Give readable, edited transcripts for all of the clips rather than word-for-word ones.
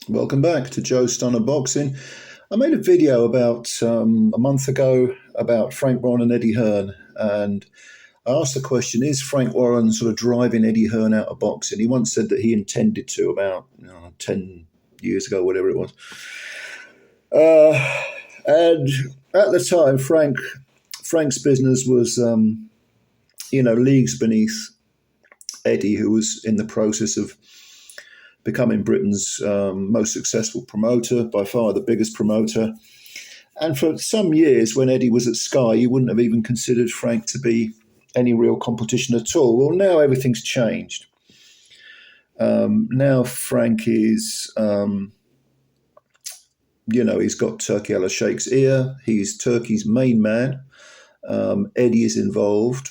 Welcome back to Joe Stunner Boxing. I made a video about a month ago about Frank Warren and Eddie Hearn, and I asked the question: is Frank Warren sort of driving Eddie Hearn out of boxing? He once said that he intended to about 10 years ago, whatever it was. And at the time, Frank's business was leagues beneath Eddie, who was in the process of becoming Britain's most successful promoter, by far the biggest promoter. And for some years, when Eddie was at Sky, you wouldn't have even considered Frank to be any real competition at all. Well, now everything's changed. Now Frank is, he's got Turki Alalshikh's ear. He's Turkey's main man. Eddie is involved.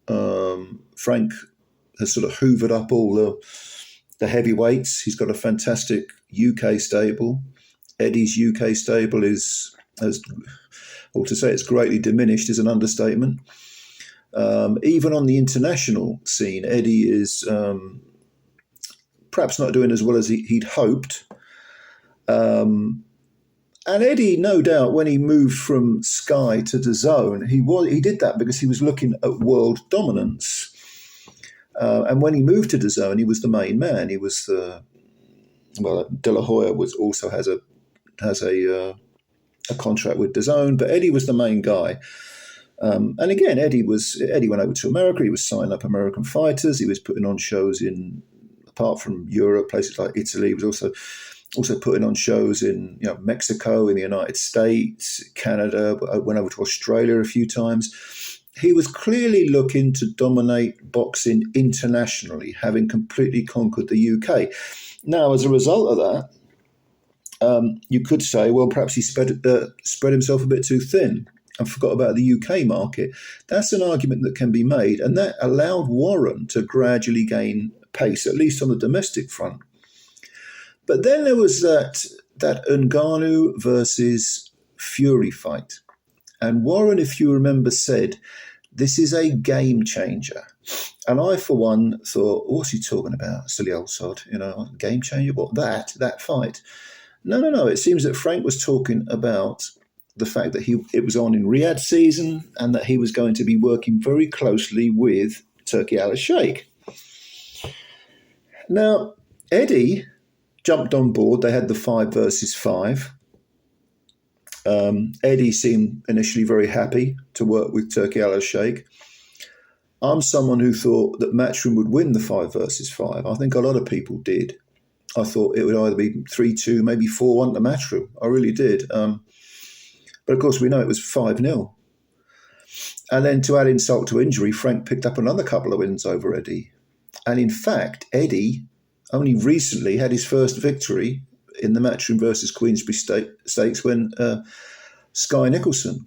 Frank has sort of hoovered up all the heavyweights. He's got a fantastic UK stable. Eddie's UK stable to say it's greatly diminished is an understatement. Even on the international scene, Eddie is perhaps not doing as well as he'd hoped. And Eddie, no doubt, when he moved from Sky to DAZN, he did that because he was looking at world dominance. And when he moved to DAZN, he was the main man. He was De La Hoya also has a contract with DAZN, but Eddie was the main guy. And again, Eddie went over to America. He was signing up American fighters. He was putting on shows apart from Europe, places like Italy. He was also putting on shows in Mexico, in the United States, Canada. Went over to Australia a few times. He was clearly looking to dominate boxing internationally, having completely conquered the UK. Now, as a result of that, you could say, well, perhaps he spread himself a bit too thin and forgot about the UK market. That's an argument that can be made, and that allowed Warren to gradually gain pace, at least on the domestic front. But then there was that Ngannou versus Fury fight. And Warren, if you remember, said, this is a game changer. And I, for one, thought, what's he talking about? Silly old sod, game changer? What, that fight? No. It seems that Frank was talking about the fact that it was on in Riyadh season and that he was going to be working very closely with Turki Alalshikh. Now, Eddie jumped on board. They had the 5 versus 5. Eddie seemed initially very happy to work with Turki Alalshikh. I'm someone who thought that Matchroom would win the 5 versus 5. I think a lot of people did. I thought it would either be 3-2, maybe 4-1 to Matchroom. I really did. But of course, we know it was 5-0. And then to add insult to injury, Frank picked up another couple of wins over Eddie. And in fact, Eddie only recently had his first victory in the Matchroom versus Queensberry stakes when Sky Nicholson,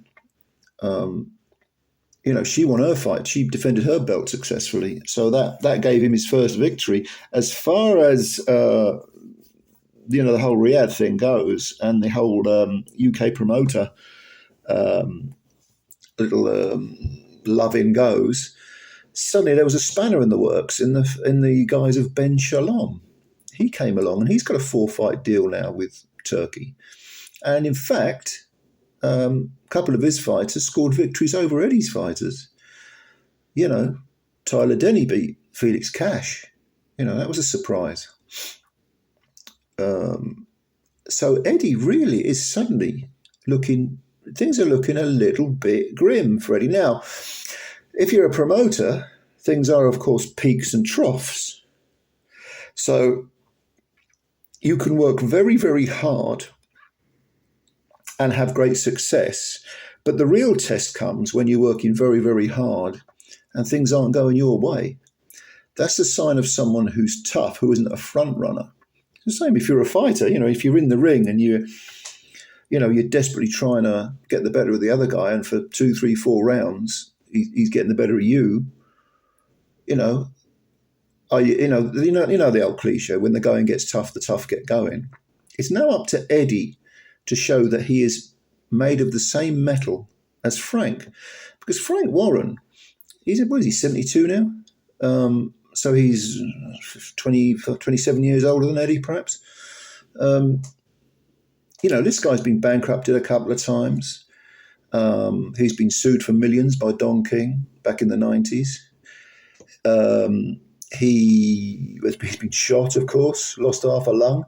she won her fight. She defended her belt successfully. So that gave him his first victory. As far as, the whole Riyadh thing goes and the whole UK promoter love-in goes, suddenly there was a spanner in the works in the guise of Ben Shalom. He came along and he's got a 4-fight deal now with Turkey. And in fact, a couple of his fighters scored victories over Eddie's fighters. Tyler Denny beat Felix Cash. That was a surprise. So Eddie really is suddenly things are looking a little bit grim for Eddie. Now, if you're a promoter, things are, of course, peaks and troughs. So you can work very, very hard and have great success. But the real test comes when you're working very, very hard and things aren't going your way. That's the sign of someone who's tough, who isn't a front runner. It's the same if you're a fighter. If you're in the ring and you're desperately trying to get the better of the other guy, and for 2, 3, 4 rounds, he's getting the better of you. The old cliche, when the going gets tough, the tough get going. It's now up to Eddie to show that he is made of the same metal as Frank, because Frank Warren, he's 72 now. So he's 27 years older than Eddie, perhaps. This guy's been bankrupted a couple of times. He's been sued for millions by Don King back in the 90s. He's been shot, of course, lost half a lung.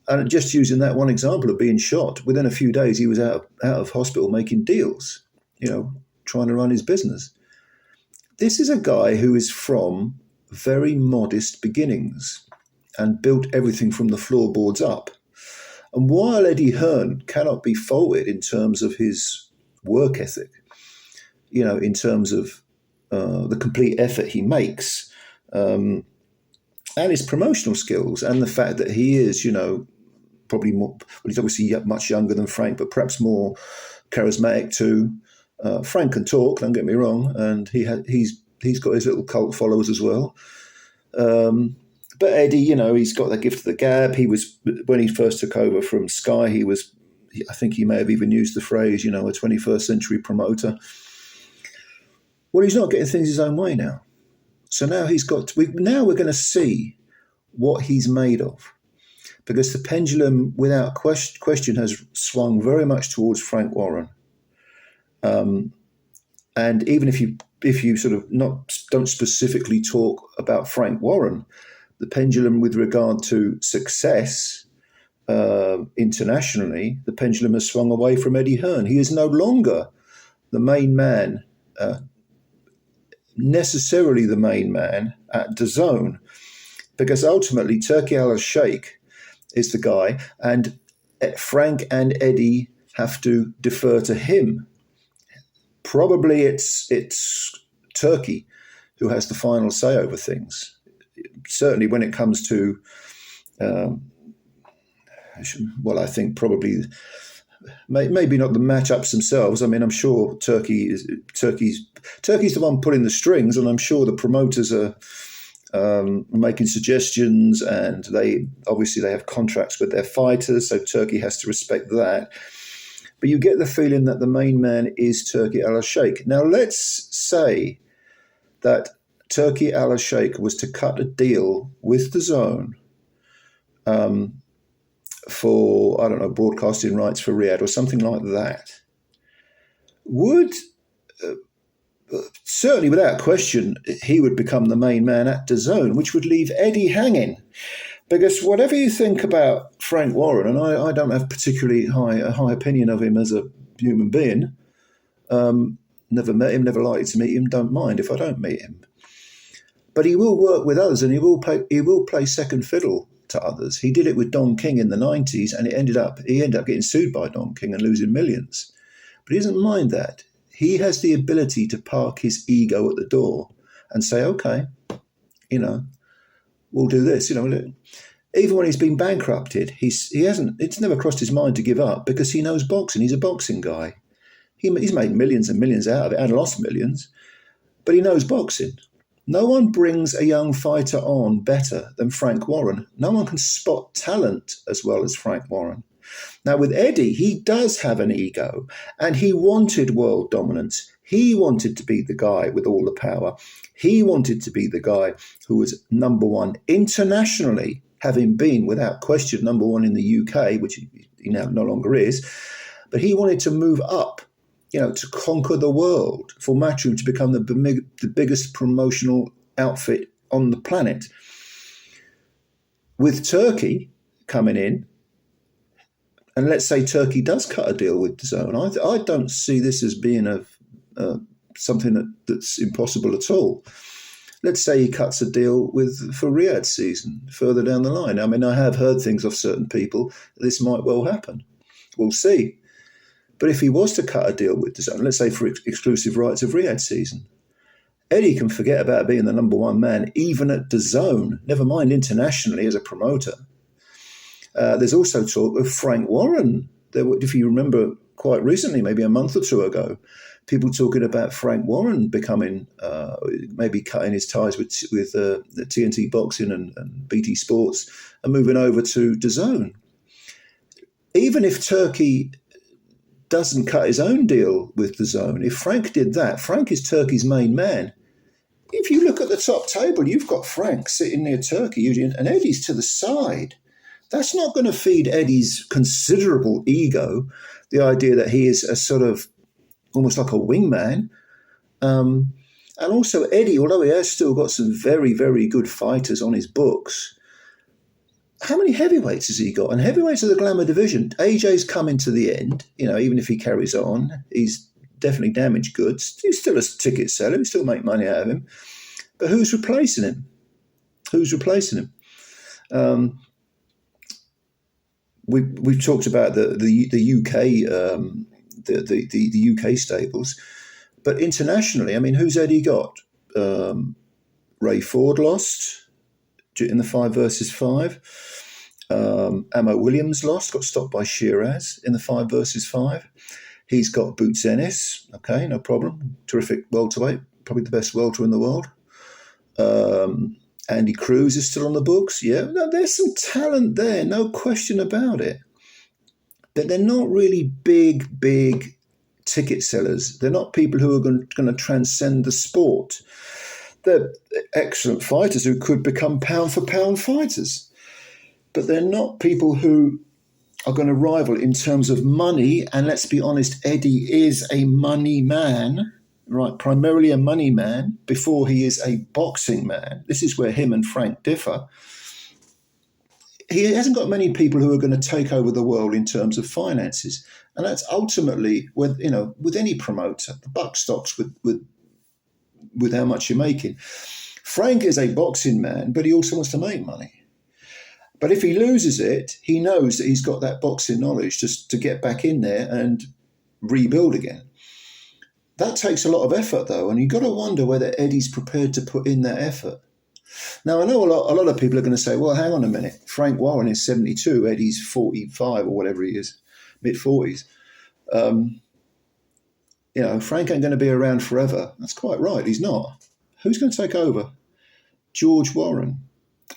And just using that one example of being shot, within a few days he was out of hospital making deals, trying to run his business. This is a guy who is from very modest beginnings and built everything from the floorboards up. And while Eddie Hearn cannot be faulted in terms of his work ethic, in terms of the complete effort he makes, and his promotional skills, and the fact that he is, probably more, well, he's obviously much younger than Frank, but perhaps more charismatic too. Frank can talk, don't get me wrong, and he's got his little cult followers as well. But Eddie, he's got that gift of the gab. He was, when he first took over from Sky, I think he may have even used the phrase, a 21st century promoter. Well, he's not getting things his own way now. So now we're going to see what he's made of, because the pendulum, without question, has swung very much towards Frank Warren. And even if you sort of don't specifically talk about Frank Warren, the pendulum with regard to success internationally, the pendulum has swung away from Eddie Hearn. He is no longer the main man, necessarily the main man at DAZN, because ultimately Turki Alalshikh is the guy, and Frank and Eddie have to defer to him. Probably it's Turki who has the final say over things. Certainly when it comes to, I think probably maybe not the matchups themselves. I mean, I'm sure Turki's the one pulling the strings, and I'm sure the promoters are making suggestions, and they have contracts with their fighters, so Turki has to respect that. But you get the feeling that the main man is Turki Alalshikh. Now, let's say that Turki Alalshikh was to cut a deal with DAZN for, I don't know, broadcasting rights for Riyadh or something like that. Would, certainly without question, he would become the main man at DAZN, which would leave Eddie hanging. Because whatever you think about Frank Warren, and I don't have particularly a high opinion of him as a human being, never met him, never likely to meet him, don't mind if I don't meet him. But he will work with others, and he will play second fiddle to others. He did it with Don King in the 90s, and he ended up getting sued by Don King and losing millions. But he doesn't mind that. He has the ability to park his ego at the door and say, okay, we'll do this. Even when he's been bankrupted, it's never crossed his mind to give up, because he knows boxing. He's a boxing guy. He's made millions and millions out of it and lost millions, but he knows boxing. No one brings a young fighter on better than Frank Warren. No one can spot talent as well as Frank Warren. Now, with Eddie, he does have an ego, and he wanted world dominance. He wanted to be the guy with all the power. He wanted to be the guy who was number one internationally, having been, without question, number one in the UK, which he now no longer is. But he wanted to move up, to conquer the world, for Matchroom to become the biggest promotional outfit on the planet. With Turki coming in, and let's say Turki does cut a deal with DAZN, I don't see this as being something that's impossible at all. Let's say he cuts a deal for Riyadh season further down the line. I mean, I have heard things of certain people. This might well happen. We'll see. But if he was to cut a deal with DAZN, let's say for exclusive rights of Riyadh season, Eddie can forget about being the number one man, even at DAZN, never mind internationally as a promoter. There's also talk of Frank Warren. If you remember quite recently, maybe a month or two ago, people talking about Frank Warren becoming, maybe cutting his ties with the TNT Boxing and BT Sports and moving over to DAZN. Even if Turki doesn't cut his own deal with DAZN, if Frank did that, Frank is Turki's main man. If you look at the top table, you've got Frank sitting near Turki, and Eddie's to the side. That's not going to feed Eddie's considerable ego, the idea that he is a sort of almost like a wingman. And also Eddie, although he has still got some very, very good fighters on his books, how many heavyweights has he got? And heavyweights are the glamour division. AJ's coming to the end, even if he carries on, he's definitely damaged goods. He's still a ticket seller, we still make money out of him. But who's replacing him? We've talked about the UK the UK stables, but internationally, I mean, who's Eddie got? Ray Ford lost in the 5 versus 5. Amo Williams lost, got stopped by Shiraz in the 5 versus 5. He's got Boots Ennis, okay, no problem. Terrific welterweight, probably the best welter in the world. Andy Cruz is still on the books. Yeah, no, there's some talent there, no question about it. But they're not really big ticket sellers. They're not people who are going to transcend the sport. They're excellent fighters who could become pound for pound fighters. But they're not people who are going to rival in terms of money. And let's be honest, Eddie is a money man. Right, primarily a money man before he is a boxing man. This is where him and Frank differ. He hasn't got many people who are going to take over the world in terms of finances, and that's ultimately with any promoter, the buck stops with how much you're making. Frank is a boxing man, but he also wants to make money. But if he loses it, he knows that he's got that boxing knowledge just to get back in there and rebuild again. That takes a lot of effort, though, and you've got to wonder whether Eddie's prepared to put in that effort. Now, I know a lot of people are going to say, well, hang on a minute. Frank Warren is 72, Eddie's 45 or whatever he is, mid-40s. Frank ain't going to be around forever. That's quite right, he's not. Who's going to take over? George Warren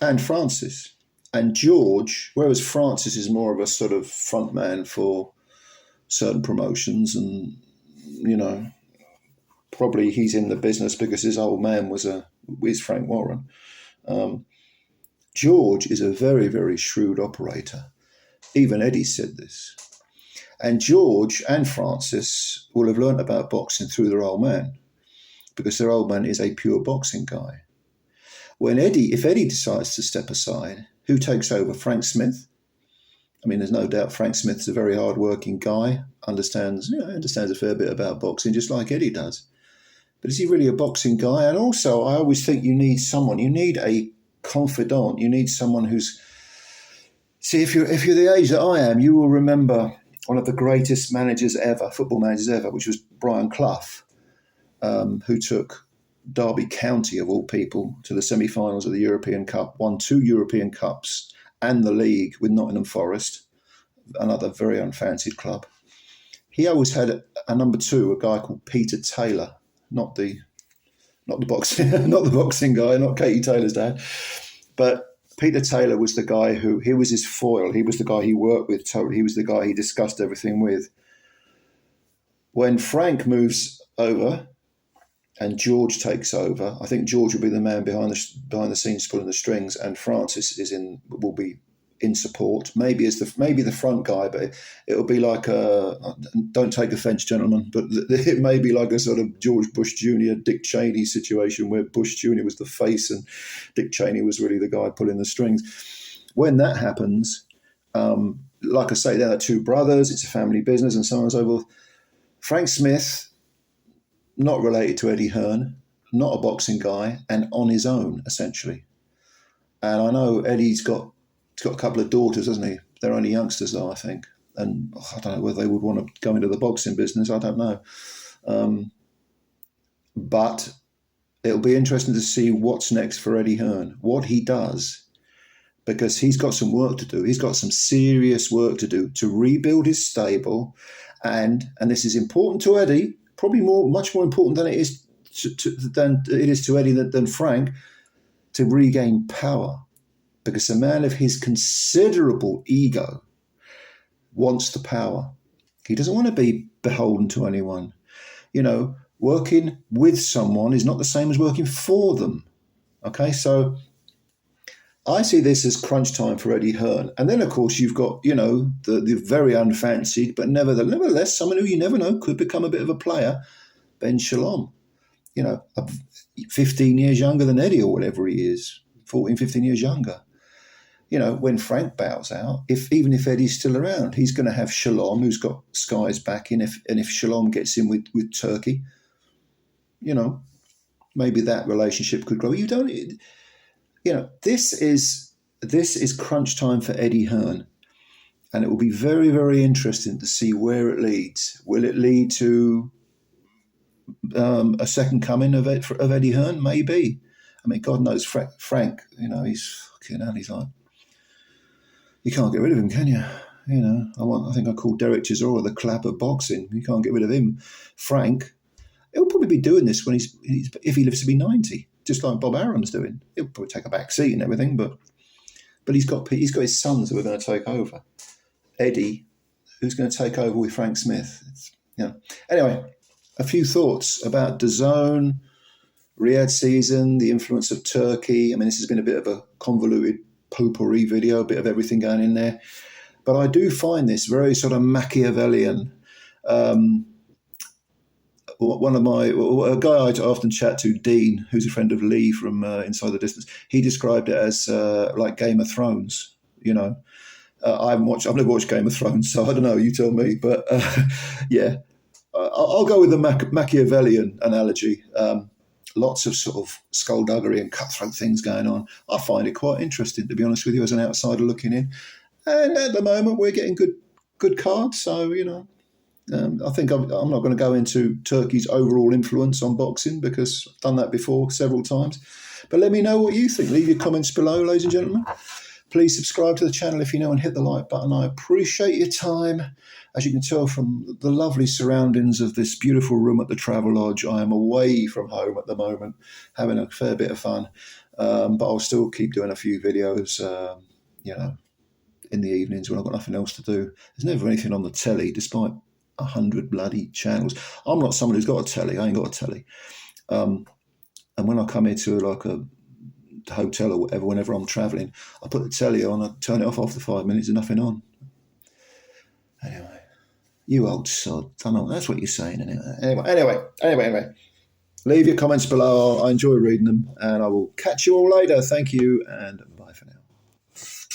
and Francis. And George, whereas Francis is more of a sort of front man for certain promotions and, probably he's in the business because his old man is Frank Warren. George is a very, very shrewd operator. Even Eddie said this. And George and Francis will have learnt about boxing through their old man because their old man is a pure boxing guy. If Eddie decides to step aside, who takes over? Frank Smith? I mean, there's no doubt Frank Smith's a very hard-working guy, understands a fair bit about boxing, just like Eddie does. But is he really a boxing guy? And also, I always think you need a confidant. You need someone who's... See, if you're the age that I am, you will remember one of the greatest managers ever, football managers ever, which was Brian Clough, who took Derby County, of all people, to the semi-finals of the European Cup, won 2 European Cups and the league with Nottingham Forest, another very unfancied club. He always had a number 2, a guy called Peter Taylor, not the boxing, not the boxing guy, not Katie Taylor's dad, but Peter Taylor was the guy he was his foil. He was the guy he worked with totally. He was the guy he discussed everything with. When Frank moves over and George takes over, I think George will be the man behind the scenes pulling the strings, and Francis will be in support, maybe the front guy, but it'll be like don't take offence, gentlemen, but it may be like a sort of George Bush Jr., Dick Cheney situation where Bush Jr. was the face and Dick Cheney was really the guy pulling the strings. When that happens, like I say, they're 2 brothers, it's a family business and so on and so forth. Frank Smith, not related to Eddie Hearn, not a boxing guy, and on his own, essentially. And I know Eddie's got a couple of daughters, hasn't he? They're only youngsters, though, I think. And I don't know whether they would want to go into the boxing business. I don't know. But it'll be interesting to see what's next for Eddie Hearn, what he does, because he's got some work to do. He's got some serious work to do to rebuild his stable. And this is important to Eddie, probably much more important than it is to Eddie than Frank, to regain power. Because a man of his considerable ego wants the power. He doesn't want to be beholden to anyone. Working with someone is not the same as working for them. Okay, so I see this as crunch time for Eddie Hearn. And then, of course, you've got, the very unfancied, but nevertheless, someone who you never know could become a bit of a player, Ben Shalom. 15 years younger than Eddie or whatever he is, 14, 15 years younger. When Frank bows out, even if Eddie's still around, he's going to have Shalom, who's got Sky's backing. If Shalom gets in with Turkey, maybe that relationship could grow. This is crunch time for Eddie Hearn, and it will be very, very interesting to see where it leads. Will it lead to a second coming of Eddie Hearn? Maybe. I mean, God knows Frank. He's like, you can't get rid of him, can you? I think I called Derek Chisora the clap of boxing. You can't get rid of him. Frank, he'll probably be doing this when if he lives to be 90, just like Bob Arum's doing. He'll probably take a back seat and everything, but he's got his sons who are going to take over. Eddie, who's going to take over with Frank Smith. Anyway, a few thoughts about DAZN, Riyadh season, the influence of Turkey. I mean, this has been a bit of a convoluted potpourri video, a bit of everything going in there. But I do find this very sort of Machiavellian. A guy I often chat to, Dean, who's a friend of Lee from Inside the Distance, he described it as like Game of Thrones. I've never watched Game of Thrones, so I don't know. You tell me. But yeah, I'll go with the Machiavellian analogy. Lots of sort of skullduggery and cutthroat things going on. I find it quite interesting, to be honest with you, as an outsider looking in. And at the moment, we're getting good cards. So, I think I'm not going to go into Turkey's overall influence on boxing because I've done that before several times. But let me know what you think. Leave your comments below, ladies and gentlemen. Please subscribe to the channel if you know and hit the like button. I appreciate your time. As you can tell from the lovely surroundings of this beautiful room at the Travelodge, I am away from home at the moment, having a fair bit of fun. But I'll still keep doing a few videos, in the evenings when I've got nothing else to do. There's never anything on the telly, despite 100 bloody channels. I'm not someone who's got a telly. I ain't got a telly. And when I come into like a hotel or whatever, whenever I'm travelling, I put the telly on, I turn it off after 5 minutes and nothing on. Anyway, you old sod. I know that's what you're saying. Anyway. Leave your comments below. I enjoy reading them, and I will catch you all later. Thank you, and